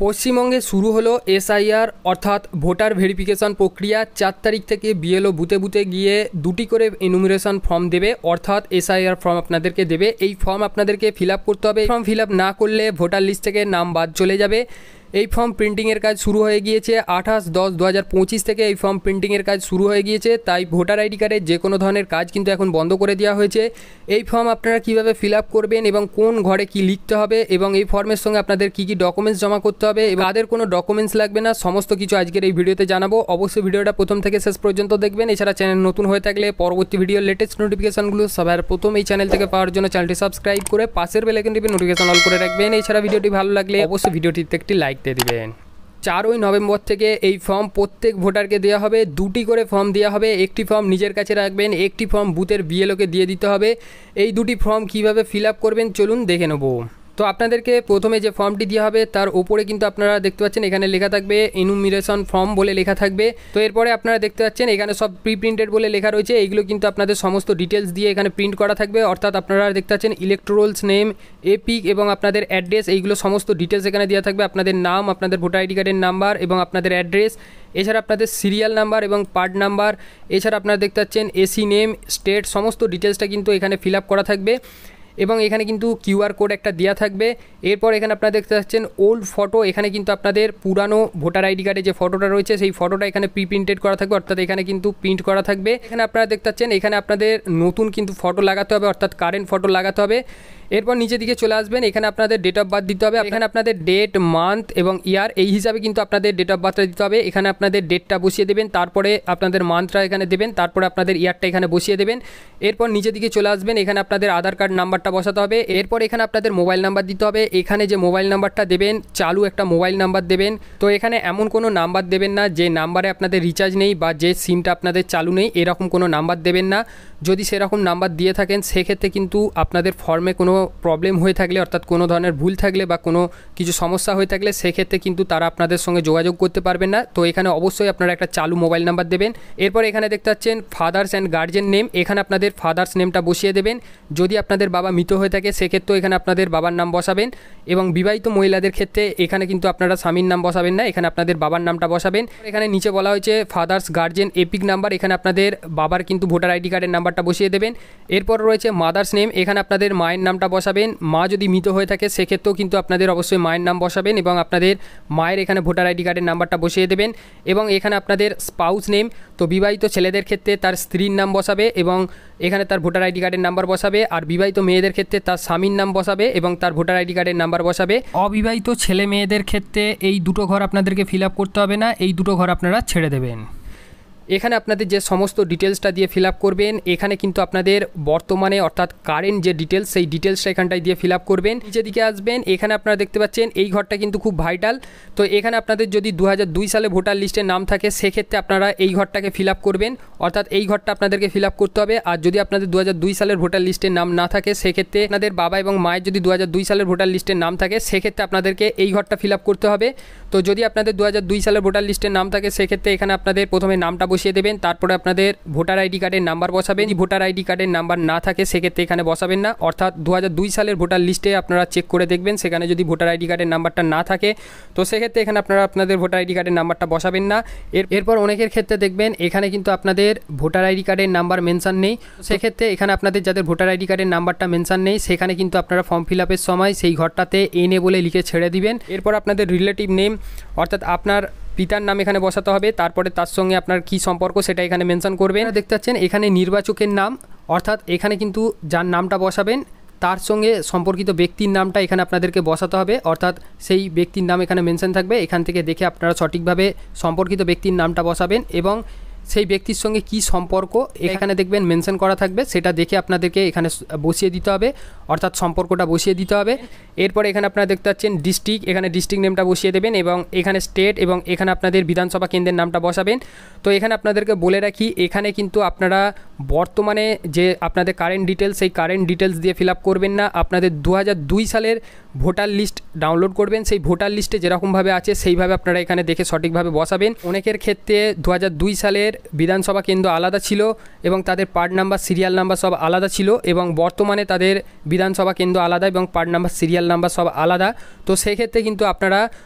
পশ্চিমবঙ্গে শুরু হলো এসআইআর অর্থাৎ ভোটার ভেরিফিকেশন প্রক্রিয়া। 4 তারিখ থেকে বিএলও বুথে বুথে গিয়ে 2টি করে এনুমিনেশন ফর্ম দেবে, অর্থাৎ এসআইআর ফর্ম আপনাদেরকে দেবে। এই ফর্ম আপনাদেরকে ফিল আপ করতে হবে। ফর্ম ফিল আপ না করলে ভোটার লিস্ট থেকে নাম বাদ চলে যাবে। এই ফর্ম প্রিন্টিংয়ের কাজ শুরু হয়ে গিয়েছে 28/10/2025 থেকে এই ফর্ম প্রিন্টিংয়ের কাজ শুরু হয়ে গিয়েছে। তাই ভোটার আইডি কার্ডের যে কোনো ধরনের কাজ কিন্তু এখন বন্ধ করে দেওয়া হয়েছে। এই ফর্ম আপনারা কীভাবে ফিল আপ করবেন এবং কোন ঘরে কি লিখতে হবে এবং এই ফর্মের সঙ্গে আপনাদের কী কী ডকুমেন্টস জমা করতে হবে এবং তাদের কোনো ডকুমেন্টস লাগবে না, সমস্ত কিছু আজকের এই ভিডিওতে জানাবো। অবশ্যই ভিডিওটা প্রথম থেকে শেষ পর্যন্ত দেখবেন। এছাড়া চ্যানেল নতুন হয়ে থাকলে পরবর্তী ভিডিওর লেটেস্ট নোটিফিকেশনগুলো সবার প্রথম এই চ্যানেল থেকে পাওয়ার জন্য চ্যানেলটি সাবস্ক্রাইব করে পাশের বেল আইকনটি নোটিফিকেশন অল করে রাখবেন। এছাড়া ভিডিওটি ভালো লাগলে অবশ্যই ভিডিওটিতে একটি লাইক দিয়ে দিবেন। 4ই নভেম্বর থেকে এই ফর্ম প্রত্যেক ভোটারকে দেওয়া হবে। 2টি করে ফর্ম দেওয়া হবে। একটি ফর্ম নিজের কাছে রাখবেন, একটি ফর্ম বুথের বিএলওকে দিয়ে দিতে হবে। এই 2টি ফর্ম কীভাবে ফিল আপ করবেন চলুন দেখে নেব। তো আপনাদেরকে প্রথমে যে ফর্মটি দেওয়া হবে তার ওপরে কিন্তু আপনারা দেখতে পাচ্ছেন এখানে লেখা থাকবে এনুমিনেশন ফর্ম বলে লেখা থাকবে। তো এরপরে আপনারা দেখতে পাচ্ছেন এখানে সব প্রি প্রিন্টেড বলে লেখা রয়েছে। এইগুলো কিন্তু আপনাদের সমস্ত ডিটেলস দিয়ে এখানে প্রিন্ট করা থাকবে, অর্থাৎ আপনারা দেখতে পাচ্ছেন ইলেকট্রোলস নেম, এপিক এবং আপনাদের অ্যাড্রেস, এইগুলো সমস্ত ডিটেলস এখানে দেওয়া থাকবে। আপনাদের নাম, আপনাদের ভোটার আইডি কার্ডের নাম্বার এবং আপনাদের অ্যাড্রেস, এছাড়া আপনাদের সিরিয়াল নাম্বার এবং পার্ট নাম্বার, এছাড়া আপনারা দেখতে পাচ্ছেন এসি নেম, স্টেট, সমস্ত ডিটেলসটা কিন্তু এখানে ফিল আপ করা থাকবে এবং এখানে কিন্তু কিউআর কোড একটা দেওয়া থাকবে। এরপর এখানে আপনারা দেখতে পাচ্ছেন ওল্ড ফটো, এখানে কিন্তু আপনাদের পুরানো ভোটার আইডি কার্ডে যে ফটোটা রয়েছে সেই ফটোটা এখানে প্রি প্রিন্টেড করা থাকবে, অর্থাৎ এখানে কিন্তু প্রিন্ট করা থাকবে। এখানে আপনারা দেখতে পাচ্ছেন এখানে আপনাদের নতুন কিন্তু ফটো লাগাতে হবে, অর্থাৎ কারেন্ট ফটো লাগাতে হবে। এরপর নিচের দিকে চলে আসবেন, এখানে আপনাদের ডেট অফ বার্থ দিতে হবে। এখানে আপনাদের ডেট, মান্থ এবং ইয়ার এই হিসাবে কিন্তু আপনাদের ডেট অফ বার্থটা দিতে হবে। এখানে আপনাদের ডেটটা বসিয়ে দেবেন, তারপরে আপনাদের মান্থটা এখানে দেবেন, তারপরে আপনাদের ইয়ারটা এখানে বসিয়ে দেবেন। এরপর নিচের দিকে চলে আসবেন, এখানে আপনাদের আধার কার্ড নাম্বারটা বসাতে হবে। এরপর এখানে আপনাদের মোবাইল নাম্বার দিতে হবে। এখানে যে মোবাইল নাম্বারটা দেবেন চালু একটা মোবাইল নাম্বার দেবেন। তো এখানে এমন কোনো নাম্বার দেবেন না যে নাম্বারে আপনাদের রিচার্জ নেই বা যে সিমটা আপনাদের চালু নেই, এরকম কোনো নাম্বার দেবেন না। যদি সেরকম নাম্বার দিয়ে থাকেন সেক্ষেত্রে কিন্তু আপনাদের ফর্মে কোনো প্রবলেম হয়ে থাকলে, অর্থাৎ কোনো ধরনের ভুল থাকলে বা কোনো কিছু সমস্যা হয়ে থাকলে সেক্ষেত্রে কিন্তু তারা আপনাদের সঙ্গে যোগাযোগ করতে পারবেন না। তো এখানে অবশ্যই আপনারা একটা চালু মোবাইল নাম্বার দেবেন। এরপর এখানে দেখতে পাচ্ছেন ফাদার্স অ্যান্ড গার্জিয়ান নেম, এখানে আপনাদের ফাদার্স নেমটা বসিয়ে দেবেন। যদি আপনাদের বাবা মৃত হয়ে থাকে সেক্ষেত্রেও এখানে আপনাদের বাবার নাম বসাবেন এবং বিবাহিত মহিলাদের ক্ষেত্রে এখানে কিন্তু আপনারা স্বামীর নাম বসাবেন না, এখানে আপনাদের বাবার নামটা বসাবেন। এখানে নিচে বলা হয়েছে ফাদার্স গার্জিয়ান এপিক নাম্বার, এখানে আপনাদের বাবার কিন্তু ভোটার আইডি কার্ডের নাম্বারটা বসিয়ে দেবেন। এরপর রয়েছে মাদার্স নেম, এখানে আপনাদের মায়ের নামটা বসাবেন। মা যদি মৃত হয়ে থাকে সেক্ষেত্রেও কিন্তু আপনাদের অবশ্যই মায়ের নাম বসাবেন এবং আপনাদের মায়ের এখানে ভোটার আইডি কার্ডের নাম্বারটা বসিয়ে দেবেন। এবং এখানে আপনাদের স্পাউস নেম, তো বিবাহিত ছেলেদের ক্ষেত্রে তার স্ত্রীর নাম বসাবে এবং এখানে তার ভোটার আইডি কার্ডের নাম্বার বসাবে। আর বিবাহিত মেয়েদের ক্ষেত্রে তার স্বামীর নাম বসাবে এবং তার ভোটার আইডি কার্ডের নাম্বার বসাবে। অবিবাহিত ছেলে মেয়েদের ক্ষেত্রে এই দুটো ঘর আপনাদেরকে ফিল আপ করতে হবে না, এই দুটো ঘর আপনারা ছেড়ে দেবেন। এখানে আপনাদের যে সমস্ত ডিটেলসটা দিয়ে ফিল আপ করবেন, এখানে কিন্তু আপনাদের বর্তমানে অর্থাৎ কারেন্ট যে ডিটেলস সেই ডিটেলসটা এখানটায় দিয়ে ফিল আপ করবেন। নিচের দিকে আসবেন, এখানে আপনারা দেখতে পাচ্ছেন এই ঘরটা কিন্তু খুব ভাইটাল। তো এখানে আপনাদের যদি 2002 সালে ভোটার লিস্টে নাম থাকে সেক্ষেত্রে আপনারা এই ঘরটাকে ফিল আপ করবেন, অর্থাৎ এই ঘরটা আপনাদেরকে ফিল আপ করতে হবে। আর যদি আপনাদের 2002 সালের ভোটার লিস্টে নাম না থাকে সেক্ষেত্রে আপনাদের বাবা এবং মায়ের যদি 2002 সালের ভোটার লিস্টের নাম থাকে সেক্ষেত্রে আপনাদেরকে এই ঘরটা ফিল আপ করতে হবে। তো যদি আপনাদের 2002 সালের ভোটার লিস্টের নাম থাকে সেক্ষেত্রে এখানে আপনাদের প্রথমে নামটা বসিয়ে দেবেন, তারপরে আপনাদের ভোটার আইডি কার্ডের নাম্বার বসাবেন। যদি ভোটার আইডি কার্ডের নাম্বার না থাকে সেক্ষেত্রে এখানে বসাবেন না, অর্থাৎ 2002 সালের ভোটার লিস্টে আপনারা চেক করে দেখবেন সেখানে যদি ভোটার আইডি কার্ডের নাম্বারটা না থাকে তো সেক্ষেত্রে এখানে আপনারা আপনাদের ভোটার আইডি কার্ডের নাম্বারটা বসাবেন না। এরপর অনেকের ক্ষেত্রে দেখবেন এখানে কিন্তু আপনাদের ভোটার আইডি কার্ডের নাম্বার মেনশন নেই, সেক্ষেত্রে এখানে আপনাদের যাদের ভোটার আইডি কার্ডের নাম্বারটা মেনশন নেই সেখানে কিন্তু আপনারা ফর্ম ফিল আপের সময় সেই ঘরটাতে এনে বলে লিখে ছেড়ে দিবেন। এরপর আপনাদের রিলেটিভ নেম, অর্থাৎ আপনার পিতার নাম এখানে বসাতে হবে, তারপরে তার সঙ্গে আপনার কি সম্পর্ক সেটা এখানে মেনশন করবেন। দেখতে পাচ্ছেন এখানে নির্বাচকের নাম, অর্থাৎ এখানে কিন্তু যার নামটা বসাবেন তার সঙ্গে সম্পর্কিত ব্যক্তির নামটা এখানে আপনাদেরকে বসাতে হবে, অর্থাৎ সেই ব্যক্তির নাম এখানে মেনশন থাকবে। এখান থেকে দেখে আপনারা সঠিকভাবে সম্পর্কিত ব্যক্তির নামটা বসাবেন এবং সেই ব্যক্তির সঙ্গে কি সম্পর্ক এখানে দেখবেন মেনশন করা থাকবে, সেটা দেখে আপনাদেরকে এখানে বসিয়ে দিতে হবে, অর্থাৎ সম্পর্কটা বসিয়ে দিতে হবে। এরপর এখানে আপনারা দেখতে পাচ্ছেন ডিস্ট্রিক্ট, এখানে ডিস্ট্রিক্ট নেমটা বসিয়ে দেবেন এবং এখানে স্টেট এবং এখানে আপনাদের বিধানসভা কেন্দ্রের নামটা বসাবেন। তো এখানে আপনাদেরকে বলে রাখি এখানে কিন্তু আপনারা বর্তমানে যে আপনাদের কারেন্ট ডিটেলস সেই কারেন্ট ডিটেলস দিয়ে ফিল আপ করবেন না, আপনাদের 2002 সালের ভোটার লিস্ট ডাউনলোড করবেন, সেই ভোটার লিস্টে যেরকমভাবে আছে সেইভাবে আপনারা এখানে দেখে সঠিকভাবে বসাবেন। অনেকের ক্ষেত্রে 2002 সালের বিধানসভা কেন্দ্র আলাদা ছিল এবং তাদের পার্ট নাম্বার সিরিয়াল নাম্বার সব আলাদা ছিল এবং বর্তমানে তাদের বিধানসভা কেন্দ্র আলাদা এবং পার্ট নাম্বার সিরিয়াল নাম্বার সব আলাদা। তো সেক্ষেত্রে কিন্তু আপনারা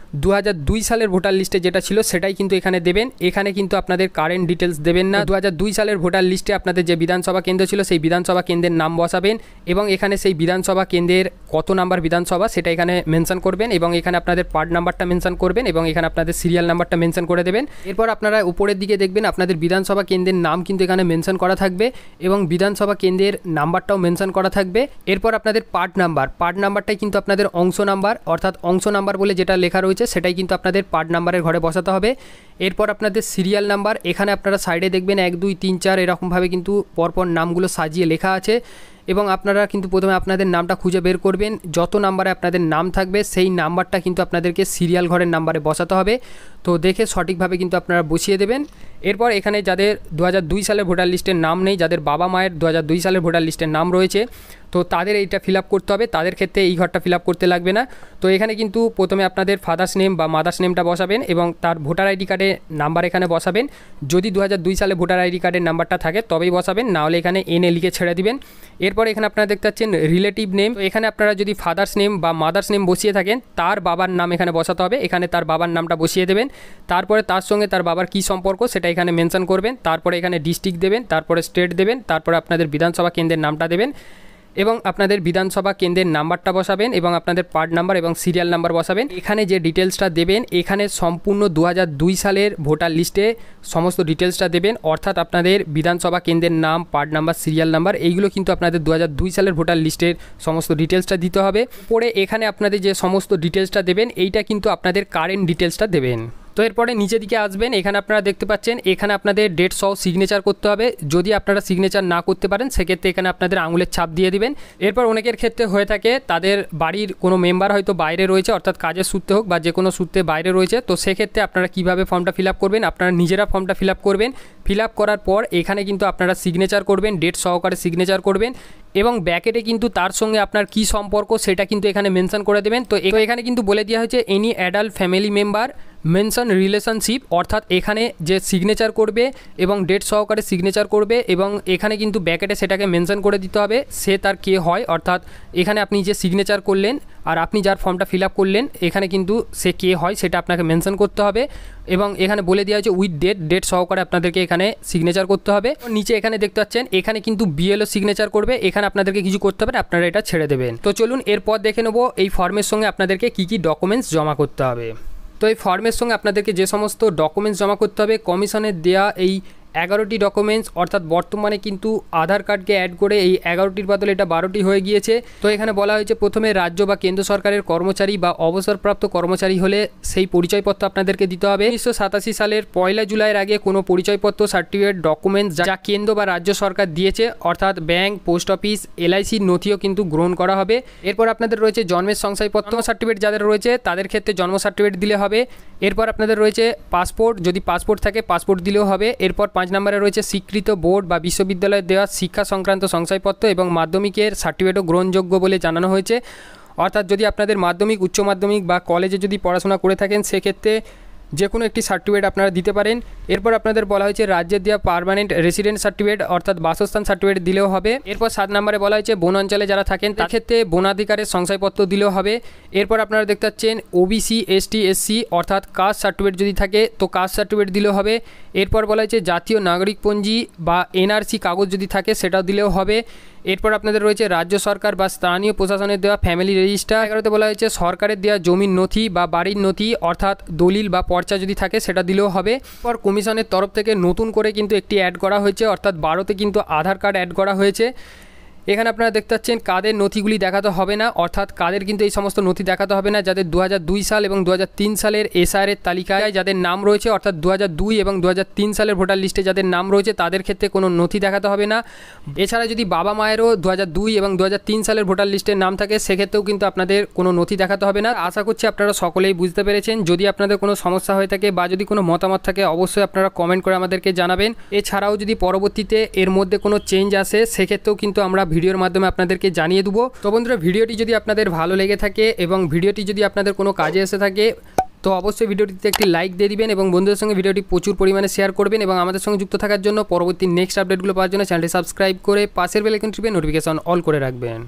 2002 সালের ভোটার লিস্টে যেটা ছিল সেটাই কিন্তু এখানে দেবেন। এখানে কিন্তু আপনাদের কারেন্ট ডিটেলস দেবেন না। 2002 সালের ভোটার লিস্টে আপনাদের যে বিধানসভা কেন্দ্র ছিল সেই বিধানসভা কেন্দ্রের নাম বসাবেন এবং এখানে সেই বিধানসভা কেন্দ্রের কত নাম্বার বিধানসভা সেটা এখানে মেনশন করবেন এবং এখানে আপনাদের পার্ট নাম্বারটা মেনশন করবেন এবং এখানে আপনাদের সিরিয়াল নাম্বারটা মেনশন করে দেবেন। এরপর আপনারা উপরের দিকে দেখবেন আপনাদের বিধানসভা কেন্দ্রের নাম কিন্তু এখানে মেনশন করা থাকবে এবং বিধানসভা কেন্দ্রের নাম্বারটাও মেনশন করা থাকবে। এরপর আপনাদের পার্ট নাম্বারটাই কিন্তু আপনাদের অংশ নাম্বার, অর্থাৎ অংশ নাম্বার বলে যেটা লেখা রয়েছে সেটাই কিন্তু আপনাদের পার্ট নাম্বারের ঘরে বসাতে হবে। এরপর আপনাদের সিরিয়াল নাম্বার, এখানে আপনারা সাইডে দেখবেন 1 2 3 4 এরকমভাবে কিন্তু পরপর নামগুলো সাজিয়ে লেখা আছে এবং আপনারা কিন্তু প্রথমে আপনাদের নামটা খুঁজে বের করবেন। যত নাম্বারে আপনাদের নাম থাকবে সেই নাম্বারটা কিন্তু আপনাদেরকে সিরিয়াল ঘরের নাম্বারে বসাতে হবে। তো দেখে সঠিকভাবে কিন্তু আপনারা বসিয়ে দেবেন। এরপর এখানে যাদের 2002 সালের ভোটার লিস্টের নাম নেই, যাদের বাবা মায়ের 2002 সালের ভোটার লিস্টের নাম রয়েছে, তো তাদের এইটা ফিল আপ করতে হবে। তাদের ক্ষেত্রে এই ঘরটা ফিল আপ করতে লাগবে না। তো এখানে কিন্তু প্রথমে আপনাদের ফাদার্স নেম বা মাদার্স নেমটা বসাবেন এবং তার ভোটার আইডি কার্ডের নাম্বার এখানে বসাবেন। যদি 2002 সালে ভোটার আইডি কার্ডের নাম্বারটা থাকে তবেই বসাবেন, নাহলে এখানে এনে লিখে ছেড়ে দিবেন। এরপর এখানে আপনারা দেখতে পাচ্ছেন রিলেটিভ নেম। তো এখানে আপনারা যদি ফাদার্স নেম বা মাদার্স নেম বসিয়ে থাকেন তার বাবার নাম এখানে বসাতে হবে। এখানে তার বাবার নামটা বসিয়ে দেবেন। তারপরে তার সঙ্গে তার বাবার কী সম্পর্ক সেটা এখানে মেনশন করবেন। তারপরে এখানে ডিস্ট্রিক্ট দেবেন, তারপরে স্টেট দেবেন, তারপরে আপনাদের বিধানসভা কেন্দ্রের নামটা দেবেন এবং আপনাদের বিধানসভা কেন্দ্রের নাম্বারটা বসাবেন এবং আপনাদের পার্ট নাম্বার এবং সিরিয়াল নাম্বার বসাবেন। এখানে যে ডিটেলসটা দেবেন এখানে সম্পূর্ণ 2002 সালের ভোটার লিস্টে সমস্ত ডিটেলসটা দেবেন, অর্থাৎ আপনাদের বিধানসভা কেন্দ্রের নাম, পার্ট নাম্বার, সিরিয়াল নাম্বার এইগুলো কিন্তু আপনাদের 2002 সালের ভোটার লিস্টের সমস্ত ডিটেলসটা দিতে হবে। পরে এখানে আপনাদের যে সমস্ত ডিটেলসটা দেবেন এইটা কিন্তু আপনাদের কারেন্ট ডিটেলসটা দেবেন। তো এরপরে নিচের দিকে আসবেন, এখানে আপনারা দেখতে পাচ্ছেন এখানে আপনাদের ডেট সহ সিগনেচার করতে হবে। যদি আপনারা সিগনেচার না করতে পারেন সেক্ষেত্রে এখানে আপনাদের আঙুলের ছাপ দিয়ে দিবেন। এরপর অনেকের ক্ষেত্রে হয়ে থাকে তাদের বাড়ির কোনো মেম্বার হয়তো বাইরে রয়েছে, অর্থাৎ কাজের সূত্রে হোক বা যে কোনো সূত্রে বাইরে রয়েছে। তো সেক্ষেত্রে আপনারা কীভাবে ফর্মটা ফিল আপ করবেন, আপনারা নিজেরা ফর্মটা ফিল আপ করবেন। ফিল আপ করার পর এখানে কিন্তু আপনারা সিগনেচার করবেন, ডেট সহকারে সিগনেচার করবেন এবং ব্যাকেটে কিন্তু তার সঙ্গে আপনার কী সম্পর্ক সেটা কিন্তু এখানে মেনশন করে দেবেন। তো এখানে কিন্তু বলে দেওয়া হয়েছে any adult family member mention relationship, অর্থাৎ এখানে যে সিগনেচার করবে এবং ডেট সহকারে সিগনেচার করবে এবং এখানে কিন্তু ব্যাকেটে সেটাকে মেনশন করে দিতে হবে সে তার কে হয়, অর্থাৎ এখানে আপনি যে সিগনেচার করলেন আর আপনি যার ফর্মটা ফিল আপ করলেন এখানে কিন্তু সে কে হয় সেটা আপনাকে মেনশন করতে হবে এবং এখানে বলে দেওয়া হয়েছে উইথ ডেট সহকারে আপনাদেরকে এখানে সিগনেচার করতে হবে। নিচে এখানে দেখতে পাচ্ছেন এখানে কিন্তু বিএলও সিগনেচার করবে, এখানে আপনাদেরকে কিছু করতে হবে না, আপনারা এটা ছেড়ে দেবেন। তো চলুন এরপর দেখে নেবো এই ফর্মের সঙ্গে আপনাদেরকে কী কী ডকুমেন্টস জমা করতে হবে। তো এই ফর্মের সঙ্গে আপনাদেরকে যে সমস্ত ডকুমেন্টস জমা করতে হবে কমিশনের দেয়া এই 11টি ডকুমেন্টস, অর্থাৎ বর্তমানে কিন্তু আধার কার্ডকে অ্যাড করে এই 11টির বদলে এটা 12টি হয়ে গিয়েছে। তো এখানে বলা হয়েছে প্রথমে রাজ্য বা কেন্দ্র সরকারের কর্মচারী বা অবসরপ্রাপ্ত কর্মচারী হলে সেই পরিচয়পত্র আপনাদেরকে দিতে হবে। 1987 সালের 1 জুলাইয়ের আগে কোনো পরিচয়পত্র, সার্টিফিকেট, ডকুমেন্টস যা কেন্দ্র বা রাজ্য সরকার দিয়েছে, অর্থাৎ ব্যাংক, পোস্ট অফিস, এলআইসির নথিও কিন্তু গ্রহণ করা হবে। এরপর আপনাদের রয়েছে জন্মের শংসাপত্র সার্টিফিকেট, যাদের রয়েছে তাদের ক্ষেত্রে জন্ম সার্টিফিকেট দিলে হবে। এরপর আপনাদের রয়েছে পাসপোর্ট, যদি পাসপোর্ট থাকে পাসপোর্ট দিলেও হবে। এরপর 5 নম্বরে রয়েছে স্বীকৃত বোর্ড বা বিশ্ববিদ্যালয়ের দেওয়া শিক্ষা সংক্রান্ত শংসাপত্র এবং মাধ্যমিকের সার্টিফিকেটও গ্রহণযোগ্য বলে জানানো হয়েছে। অর্থাৎ যদি আপনাদের মাধ্যমিক, উচ্চ মাধ্যমিক বা কলেজে যদি পড়াশোনা করে থাকেন সেক্ষেত্রে যে কোনো একটি সার্টিফিকেট আপনারা দিতে পারেন। এরপর আপনাদের বলা হয়েছে রাজ্যের দেওয়া পার্মানেন্ট রেসিডেন্ট সার্টিফিকেট, অর্থাৎ বাসস্থান সার্টিফিকেট দিলেও হবে। এরপর 7 নম্বরে বলা হয়েছে বন অঞ্চলে যারা থাকেন তার ক্ষেত্রে বনাধিকারের শংসাপত্র দিলেও হবে। এরপর আপনারা দেখতে পাচ্ছেন ওবিসি, এসটি, এসসি অর্থাৎ কাস্ট সার্টিফিকেট যদি থাকে তো কাস্ট সার্টিফিকেট দিলেও হবে। এরপর বলা হয়েছে জাতীয় নাগরিকপঞ্জি বা এনআরসি কাগজ যদি থাকে সেটাও দিলেও হবে। এরপর আপনাদের রয়েছে রাজ্য সরকার বা স্থানীয় প্রশাসনের দেওয়া ফ্যামিলি রেজিস্টার। 11তে বলা হয়েছে সরকারের দেওয়া জমির নথি বা বাড়ির নথি, অর্থাৎ দলিল বা পর্চা যদি থাকে সেটা দিলেও হবে। এরপর কমিশনের তরফ থেকে নতুন করে কিন্তু একটি অ্যাড করা হয়েছে, অর্থাৎ 12তে কিন্তু আধার কার্ড অ্যাড করা হয়েছে। এখানে আপনারা দেখতে পাচ্ছেন কাদের নথিগুলি দেখাতে হবে না, অর্থাৎ কাদের কিন্তু এই সমস্ত নথি দেখাতে হবে না যাদের 2002 সাল এবং 2003 সালের এসআইআর তালিকায় যাদের নাম রয়েছে, অর্থাৎ 2002 এবং 2003 সালের ভোটার লিস্টে যাদের নাম রয়েছে তাদের ক্ষেত্রে কোনো নথি দেখাতে হবে না। এছাড়া যদি বাবা মায়েরও 2002 এবং 2003 সালের ভোটার লিস্টের নাম থাকে সেক্ষেত্রেও কিন্তু আপনাদের কোনো নথি দেখাতে হবে না। আশা করছি আপনারা সকলেই বুঝতে পেরেছেন। যদি আপনাদের কোনো সমস্যা হয়ে থাকে বা যদি কোনো মতামত থাকে অবশ্যই আপনারা কমেন্ট করে আমাদেরকে জানাবেন। এছাড়াও যদি পরবর্তীতে এর মধ্যে কোনো চেঞ্জ আসে সেক্ষেত্রেও কিন্তু আমরা ভিডিওর মাধ্যমে আপনাদেরকে জানিয়ে দেবো। তো বন্ধুরা ভিডিওটি যদি আপনাদের ভালো লেগে থাকে এবং ভিডিওটি যদি আপনাদের কোনো কাজে এসে থাকে তো অবশ্যই ভিডিওটিতে একটি লাইক দিয়ে দিবেন এবং বন্ধুদের সঙ্গে ভিডিওটি প্রচুর পরিমাণে শেয়ার করবেন এবং আমাদের সঙ্গে যুক্ত থাকার জন্য পরবর্তী নেক্সট আপডেটগুলো পাওয়ার জন্য চ্যানেলটি সাবস্ক্রাইব করে পাশের বেল আইকন টিপে নোটিফিকেশন অল করে রাখবেন।